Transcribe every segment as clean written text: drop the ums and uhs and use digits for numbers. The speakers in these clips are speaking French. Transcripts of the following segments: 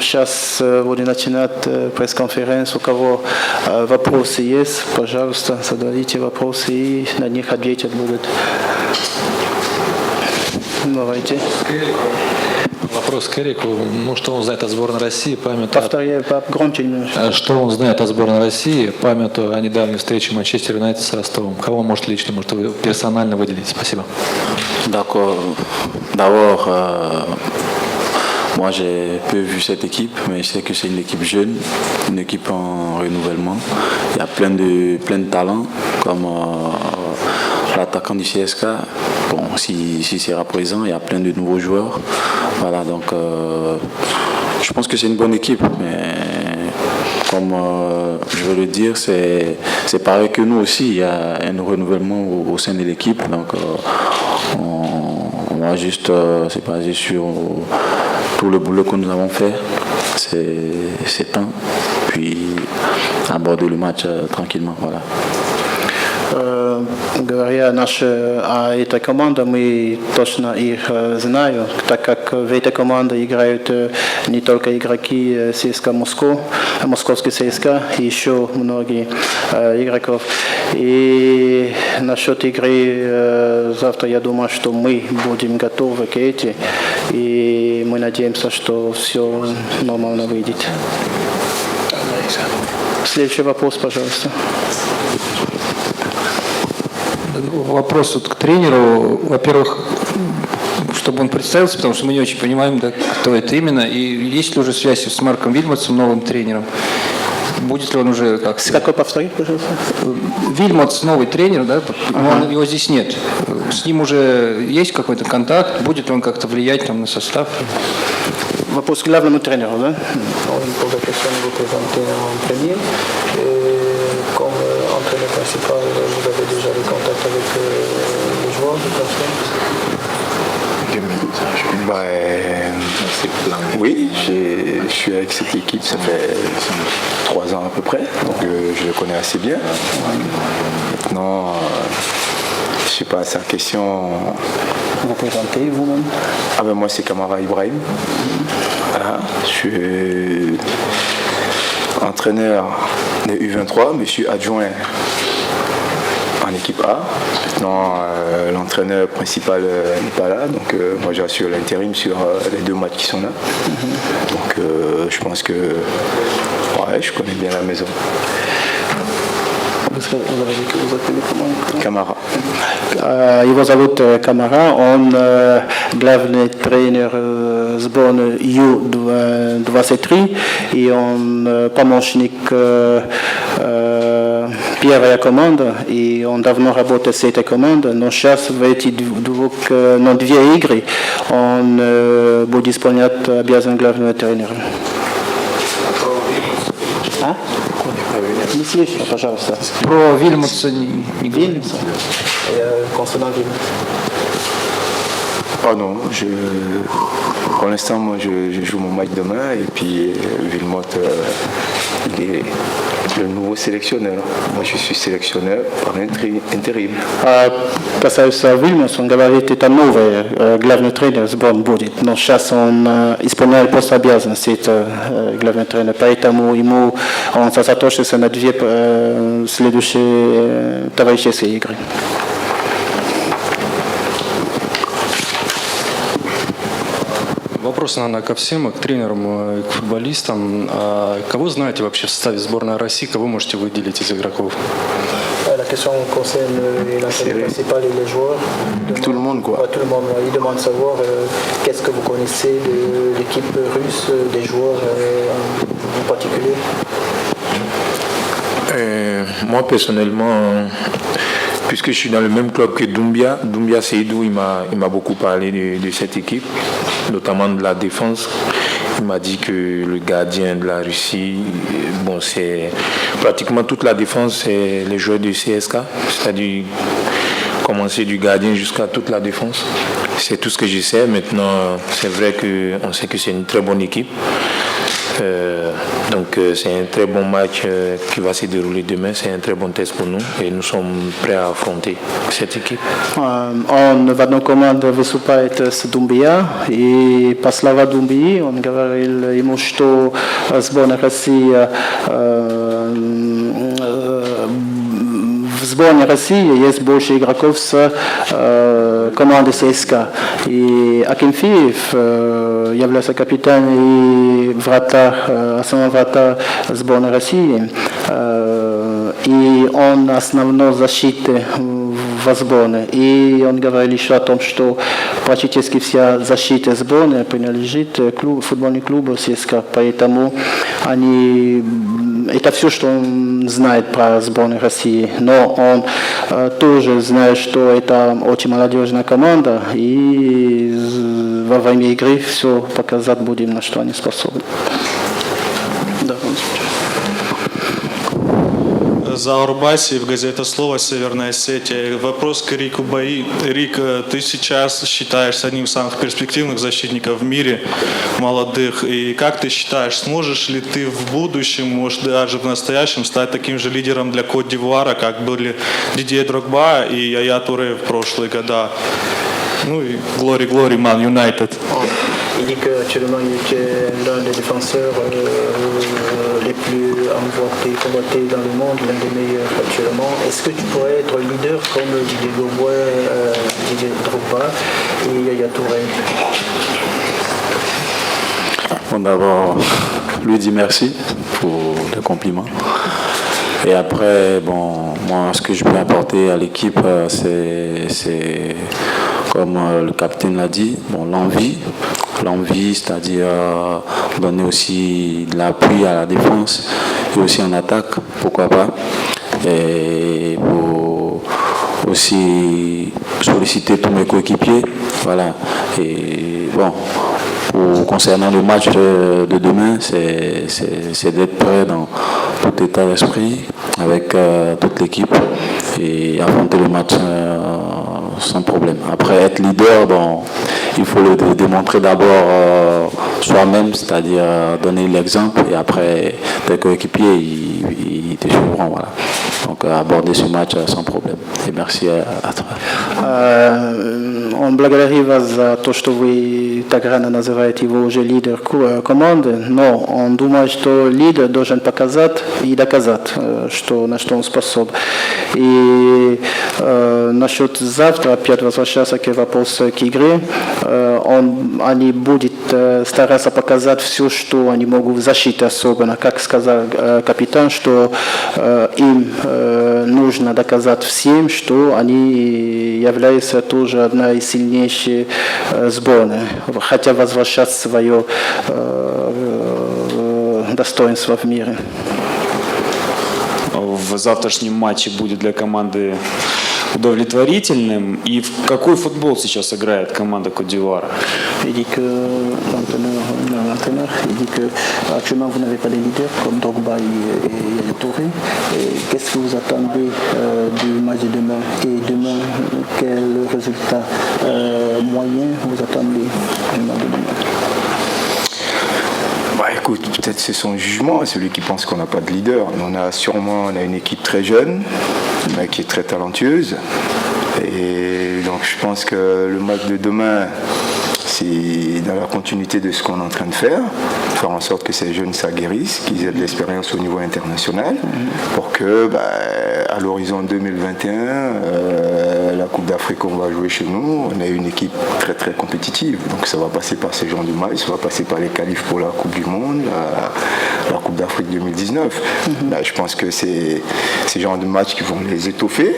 сейчас будем начинать пресс-конференцию. У кого вопросы есть, пожалуйста, задавайте вопросы и на них ответить будут. Давайте. Вопрос к Эрику. Ну, что он знает о сборной России, Повторяю, громче немножко. Что он знает о сборной России, памятуя о недавней встрече Манчестер Юнайтед с Ростовом? Кого он может лично, может вы персонально выделить? Спасибо. D'accord. D'abord, moi j'ai peu vu cette équipe, mais je sais que c'est une équipe jeune, une équipe en renouvellement. Il y a plein de talents, comme l'attaquant du CSK. Bon, si sera présent, il y a plein de nouveaux joueurs. Voilà, donc je pense que c'est une bonne équipe, mais comme je veux le dire, c'est pareil que nous aussi, il y a un renouvellement au sein de l'équipe, donc on va juste se baser sur tout le boulot que nous avons fait ces temps, puis aborder le match tranquillement, voilà. Говоря о этой команде, мы точно их знаем, так как в этой команде играют не только игроки ЦСКА Москвы, московский ЦСКА, еще многие игроков. И насчет игры завтра, я думаю, что мы будем готовы к этому, и мы надеемся, что все нормально выйдет. Следующий вопрос, пожалуйста. Вопрос вот к тренеру. Во-первых, чтобы он представился, потому что мы не очень понимаем, да, кто это именно. И есть ли уже связь с Марком Вильмотсом, новым тренером? Будет ли он уже как... Какой повторить, пожалуйста? Вильмотс новый тренер, да? Его здесь нет. С ним уже есть какой-то контакт? Будет ли он как-то влиять там, на состав? Вопрос к главному тренеру, да? Comme entraîneur principal, vous avez déjà des contacts avec les joueurs de personnes? Oui, je suis avec cette équipe, ça fait 3 ans à peu près, donc je le connais assez bien. Maintenant, je ne sais pas, sa question... Vous présentez vous-même? Ah ben moi c'est Kamara Ibrahim. Voilà, je suis entraîneur de U23, mais je suis adjoint en équipe A. Maintenant, l'entraîneur principal n'est pas là, donc moi j'assure l'intérim sur les 2 matchs qui sont là. Donc je pense que ouais, je connais bien la maison. Камара. Его зовут Камара, он главный тренер сборной Ю-23, и он помощник первая команда, и он давно работает с этой командой, но сейчас в эти 2 игры он будет исполнять обязанности главного тренера. Не слышно, пожалуйста. Про Вильмотса не Вильмотса? Concernant Villemotte. Oh non, pour l'instant, moi je joue mon match demain et puis Villemotte, il est le nouveau sélectionneur. Moi je suis sélectionneur par intérim. Касается Вильмоса, он говорит, это новый главный тренер сборной будет, но сейчас он исполняет просто обязанности, это главный тренер, поэтому он сосредоточился на 2 следующие товарищеские игры. Вопрос, наверное, ко всем, и к тренерам, и к футболистам. Кого знаете вообще в составе сборной России, кого можете выделить из игроков? La question concerne l'entraîneur principal et les joueurs. Tout le monde, quoi. Tout le monde. Il demande de savoir qu'est-ce que vous connaissez de l'équipe russe, des joueurs en particulier. Moi, personnellement, puisque je suis dans le même club que Doumbia Seydou, il m'a beaucoup parlé de cette équipe, notamment de la défense. Il m'a dit que le gardien de la Russie, bon, c'est pratiquement toute la défense, c'est les joueurs du CSK, c'est-à-dire commencer du gardien jusqu'à toute la défense. C'est tout ce que je sais. Maintenant, c'est vrai qu'on sait que c'est une très bonne équipe. Donc c'est un très bon match qui va se dérouler demain. C'est un très bon test pour nous et nous sommes prêts à affronter cette équipe. Он в одной команде выступает с Думбия, и по словам Думбии он говорил ему, что сборная России в сборной России есть больше игроков с команды ЦСКА. И Акинфеев является капитаном и основной вратарь сборной России. И он основной защиты в сборной. И он говорил еще о том, что практически вся защита сборной принадлежит футбольному клубу ЦСКА. Поэтому это все, что он знает про сборную России. Но он тоже знает, что это очень молодежная команда. И во время игры все показать будем, на что они способны. Да. Заур Басиев, газета «Слово», Северная Осетия. Вопрос к Рику Баи. Рик, ты сейчас считаешься одним из самых перспективных защитников в мире, молодых. И как ты считаешь, сможешь ли ты в будущем, может даже в настоящем, стать таким же лидером для Кот-д'Ивуара, как были Дидье Дрогба и Яя Туре в прошлые года? Ну и Glory, Man United. Il dit qu'actuellement il est l'un des défenseurs les plus convoités dans le monde, l'un des meilleurs actuellement. Est-ce que tu pourrais être leader comme Didier Drogba et Yaya Touré? Bon, d'abord, lui dire merci pour le compliment. Et après, bon, moi, ce que je peux apporter à l'équipe, c'est comme le capitaine l'a dit, bon, l'envie, c'est-à-dire donner aussi de l'appui à la défense et aussi en attaque, pourquoi pas, et pour aussi solliciter tous mes coéquipiers, voilà. Et bon, concernant le match de demain, c'est d'être prêt dans tout état d'esprit avec toute l'équipe et affronter le match sans problème. Après, être leader, bon, il faut le démontrer d'abord soi-même, c'est-à-dire donner l'exemple et après, tes coéquipiers, ils te suivront. Voilà. Donc, aborder ce match sans problème. Et merci à toi. Он благодарит вас за то, что вы так рано называете его уже лидер команды, но он думает, что лидер должен показать и доказать, на что он способен. И насчет завтра, опять возвращаться к вопросу к игре, они будут стараться показать все, что они могут в защите особенно. Как сказал капитан, что им нужно доказать всем, что они являются тоже одной из сильнейших сборных, хотя возвращать свое достоинство в мире. В завтрашнем матче будет для команды удовлетворительным. И в какой футбол сейчас играет команда Кот-д'Ивуара? Il dit que l'entraîneur, il dit que actuellement vous n'avez pas de leaders comme Drogba et Yaya Touré. Qu'est-ce que vous attendez du match de demain? Et demain, quel résultat moyen vous attendez du match de demain? Bah écoute, peut-être c'est son jugement, celui qui pense qu'on n'a pas de leader. On a une équipe très jeune, mais qui est très talentueuse. Et donc je pense que le match de demain, c'est dans la continuité de ce qu'on est en train de faire en sorte que ces jeunes s'aguerrissent, qu'ils aient de l'expérience au niveau international, pour que à l'horizon 2021, la Coupe d'Afrique qu'on va jouer chez nous, on a une équipe très très compétitive. Donc ça va passer par ces genres de matchs, ça va passer par les qualifs pour la Coupe du Monde, la Coupe d'Afrique 2019. Là, je pense que c'est ces genres de matchs qui vont les étoffer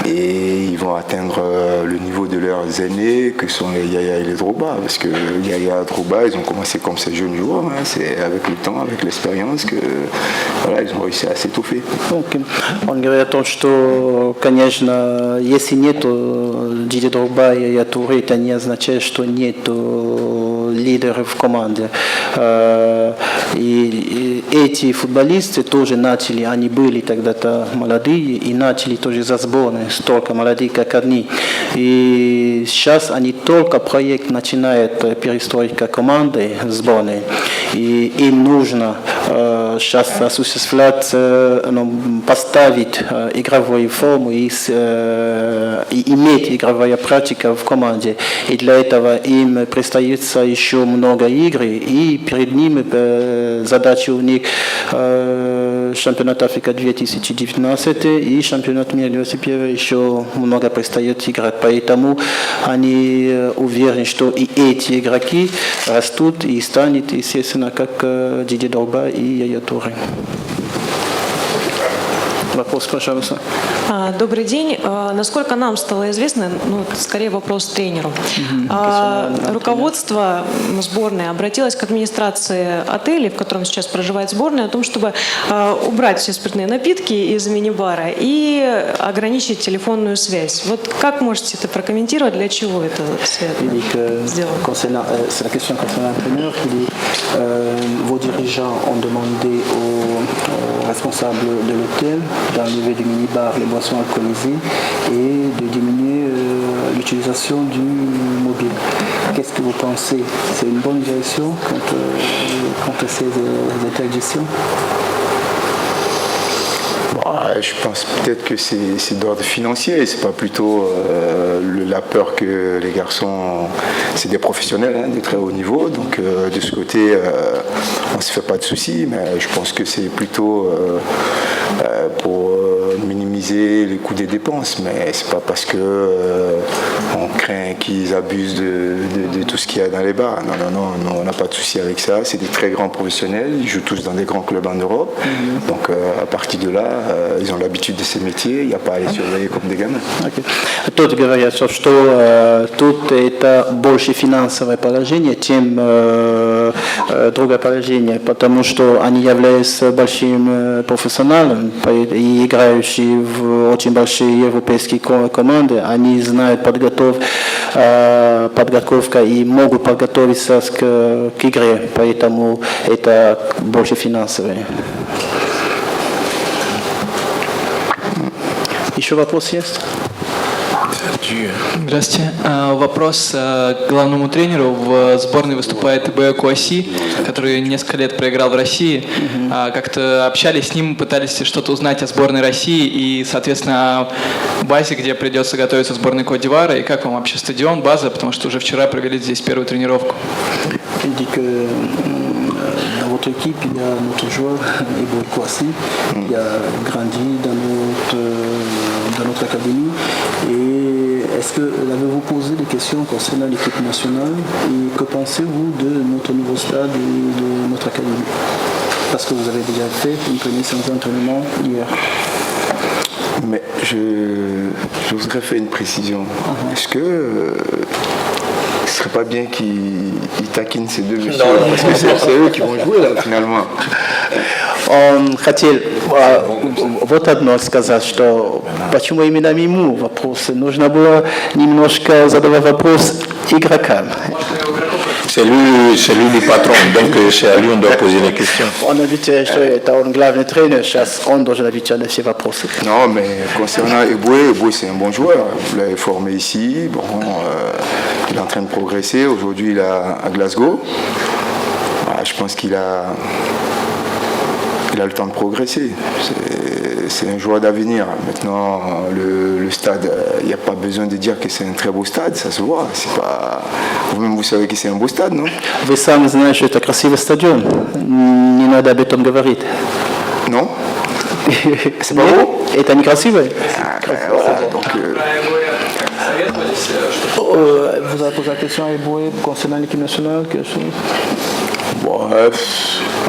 et ils vont atteindre le niveau de leurs aînés que sont les Yaya et les Drogba. Parce que Yaya et Drogba, ils ont commencé comme ces jeunes joueurs. C'est avec le temps, avec l'expérience que voilà, ils ont réussi à s'étoffer. Он говорит о том, что, конечно, если нету Дидье Дрогба и Яя Туре, это не означает, что нету лидеров в команде. И эти футболисты тоже начали, они были тогда-то молодые, и начали тоже за сборной, столько молодые, как они. И сейчас они только проект начинают перестройка команды сборной, и им нужно сейчас осуществлять, поставить игровую форму и иметь игровая практика в команде. И для этого им предстоится еще много игр, и перед ними задача у них чемпионат Африки 2019 и чемпионат мира 2021 еще много предстоит играть. Поэтому они уверены, что и эти игроки растут и станут, естественно, как Диди Дрогба и Яя Туре. Вопрос, пожалуйста. Добрый день. Насколько нам стало известно, скорее вопрос тренеру. Руководство сборной обратилось к администрации отеля, в котором сейчас проживает сборная, о том, чтобы убрать все спиртные напитки из мини-бара и ограничить телефонную связь. Вот как можете это прокомментировать, для чего это сделано? C'est la question concernant l'entraîneur. Vos dirigeants ont demandé aux responsables de l'hôtel d'enlever du minibar les boissons alcoolisées et de diminuer l'utilisation du mobile. Qu'est-ce que vous pensez? C'est une bonne direction contre ces interdictions? Je pense peut-être que c'est d'ordre financier, c'est pas plutôt la peur que les garçons, c'est des professionnels de très haut niveau, donc de ce côté on se fait pas de soucis, mais je pense que c'est plutôt pour minimiser les coûts des dépenses, mais c'est pas parce que on craint qu'ils abusent de tout ce qu'il y a dans les bars. Non, on n'a pas de souci avec ça, c'est des très grands professionnels, ils jouent tous dans des grands clubs en Europe, donc à partir de là, ils ont l'habitude de ces métiers, il n'y a pas à les surveiller comme des gamins. Тут говорится, что тут это больше финансовое положение, чем другое положение, потому что они являются большим профессионалом и играющие в очень большие европейские команды, они знают подготовка и могут подготовиться к игре, поэтому это больше финансовое. Еще вопрос есть? Здравствуйте. Вопрос к главному тренеру. В сборной выступает Ибоя Куаси, который несколько лет проиграл в России. Как-то общались с ним, пытались что-то узнать о сборной России и, соответственно, о базе, где придется готовиться сборной Кот-д'Ивуара. И как вам вообще стадион, база, потому что уже вчера провели здесь первую тренировку. Dans votre équipe, il y a notre joueur, Eboy Kouassi, qui a grandi dans notre académie. Et est-ce que avez-vous posé des questions concernant l'équipe nationale et que pensez-vous de notre nouveau stade et de notre académie? Parce que vous avez déjà fait une première séance d'entraînement hier. Mais je voudrais faire une précision. Est-ce que ce serait pas bien qu'ils taquinent ces deux messieurs, parce que c'est eux qui vont jouer là finalement. Он хотел вот одно сказать, что почему именно ему вопрос? Нужно было немножко задавать вопрос игрокам. C'est lui le patron, donc c'est à lui on doit poser les questions. Он отвечает, что это он главный тренер, сейчас он должен отвечать на все вопросы. Non, mais concernant Eboy c'est un bon joueur. Vous l'avez formé ici, il est en train de progresser. Aujourd'hui il est à Glasgow. Je pense qu'il a le temps de progresser. C'est un joueur d'avenir. Maintenant, le stade, il n'y a pas besoin de dire que c'est un très beau stade, ça se voit. C'est pas... Vous-même, vous savez que c'est un beau stade, non? Вы сами знаете, что это красивый стадион. Не надо об этом говорить. Non? C'est pas beau? Это некрасиво? Voilà, donc... Vous avez posé la question à Eboy concernant l'équipe nationale, quelque chose? Bon,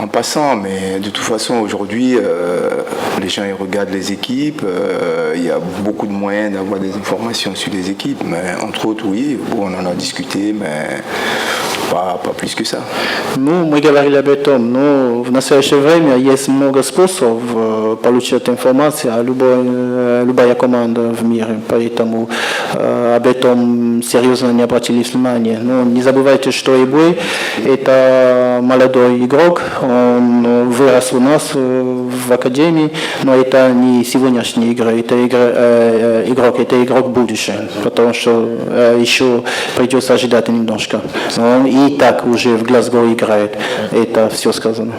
en passant, mais de toute façon aujourd'hui les gens ils regardent les équipes, il y a beaucoup de moyens d'avoir des informations sur les équipes, mais entre autres oui, on en a discuté, mais pas plus que ça. Мы говорили об этом, но в настоящее время есть много способов получать информацию о любая команда в мире, поэтому об этом серьезно не обратили внимания. Но не забывайте, что Ибой это молодой игрок, он вырос у нас в академии, но это не сегодняшняя игра, это игрок будущего, потому что еще придется ожидать немножко. Но он и так уже в Глазго играет, это все сказано.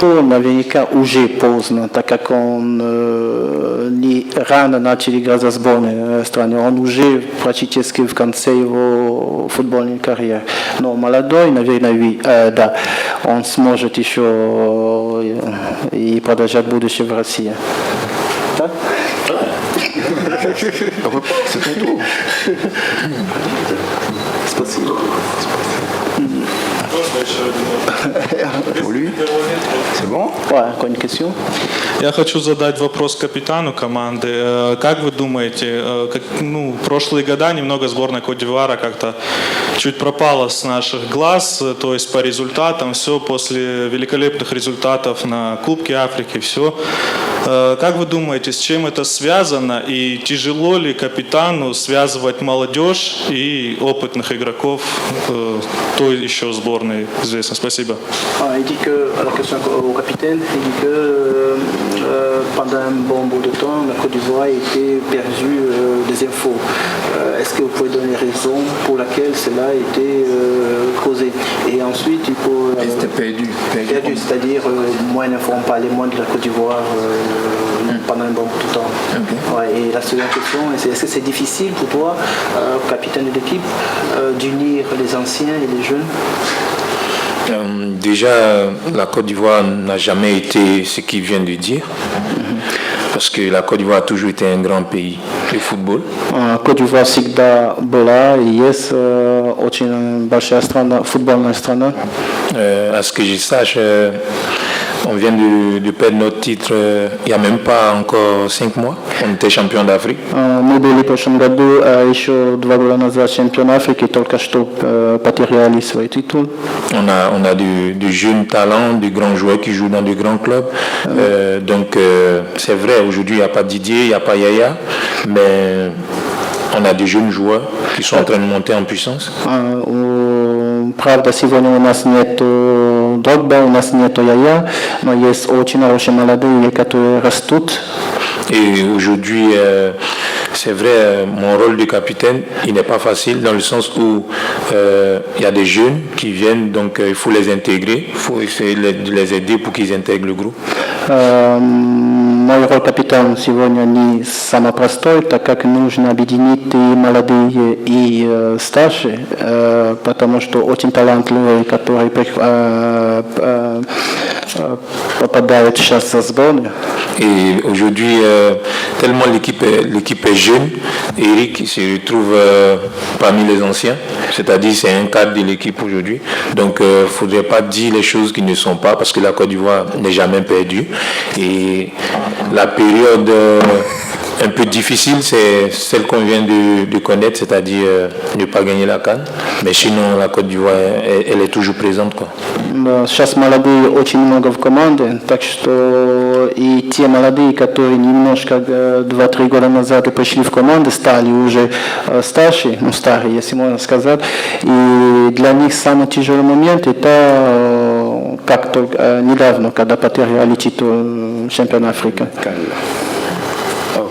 Наверняка уже поздно, так как он не рано начал играть за сборную страны, он уже практически в конце его футбольной карьеры. Но молодой, наверное, да, он сможет еще и продолжать будущее в России. Да? C'est ton tour. Спасибо. Pour lui, c'est bon? Ouais, encore une question? Я хочу задать вопрос капитану команды. Как вы думаете, прошлые года немного сборная Кот-д'Ивуара как-то чуть пропала с наших глаз, то есть по результатам, все после великолепных результатов на Кубке Африки, все. Как вы думаете, с чем это связано и тяжело ли капитану связывать молодежь и опытных игроков той еще сборной известной? Спасибо. Il dit que, la question au capitaine, il dit que pendant un bon bout de temps, la Côte d'Ivoire a été perdue des infos. Est-ce que vous pouvez donner raison pour laquelle cela a été causé? Et ensuite, il faut... C'était perdu, c'est-à-dire moins d'informations, parler moins de la Côte d'Ivoire pendant un bon bout de temps. Okay. Ouais, et la seconde question, est-ce que c'est difficile pour toi, capitaine de l'équipe, d'unir les anciens et les jeunes? Déjà, la Côte d'Ivoire n'a jamais été ce qu'il vient de dire, parce que la Côte d'Ivoire a toujours été un grand pays de football. Côte d'Ivoire всегда была и есть очень большая страна, футбольная страна. À ce que je sache, on vient de perdre notre titre il n'y a même pas encore 5 mois. On était champion d'Afrique. Мы были в прошлом году, еще 2 года назад чемпион Африки, только что потеряли свой титул. On a de jeunes talents, de grands joueurs qui jouent dans de grands clubs. Donc c'est vrai, aujourd'hui il n'y a pas Didier, il n'y a pas Yaya, mais on a des jeunes joueurs qui sont en train de monter en puissance. Правда, сегодня у нас нет Дрогба, у нас нет Яя, но есть очень хорошие молодые, которые растут. Et aujourd'hui, c'est vrai, mon rôle de capitaine, il n'est pas facile dans le sens où il y a des jeunes qui viennent, donc il faut les intégrer, il faut essayer de les aider pour qu'ils intègrent le groupe. Мой роль капитана сегодня не самый простой, так как нужно объединить и молодые, и старшие, потому что очень талантливые, которые попадают сейчас в сборную. Et aujourd'hui, tellement l'équipe est jeune, Eric se retrouve parmi les anciens, c'est-à-dire c'est un cadre de l'équipe aujourd'hui. Donc il ne faudrait pas dire les choses qui ne sont pas, parce que la Côte d'Ivoire n'est jamais perdue. Et la période un peu difficile, c'est celle qu'on vient de connaître, c'est-à-dire ne pas gagner la CAN. Mais sinon, la Côte d'Ivoire, elle est toujours présente, quoi. Сейчас молодые очень много в команде, так что и те молодые, которые немножко 2-3 года назад пришли в команду, стали уже старше, старые, если можно сказать. И для них самый тяжелый момент это как только недавно, когда потеряли титул чемпиона Африки.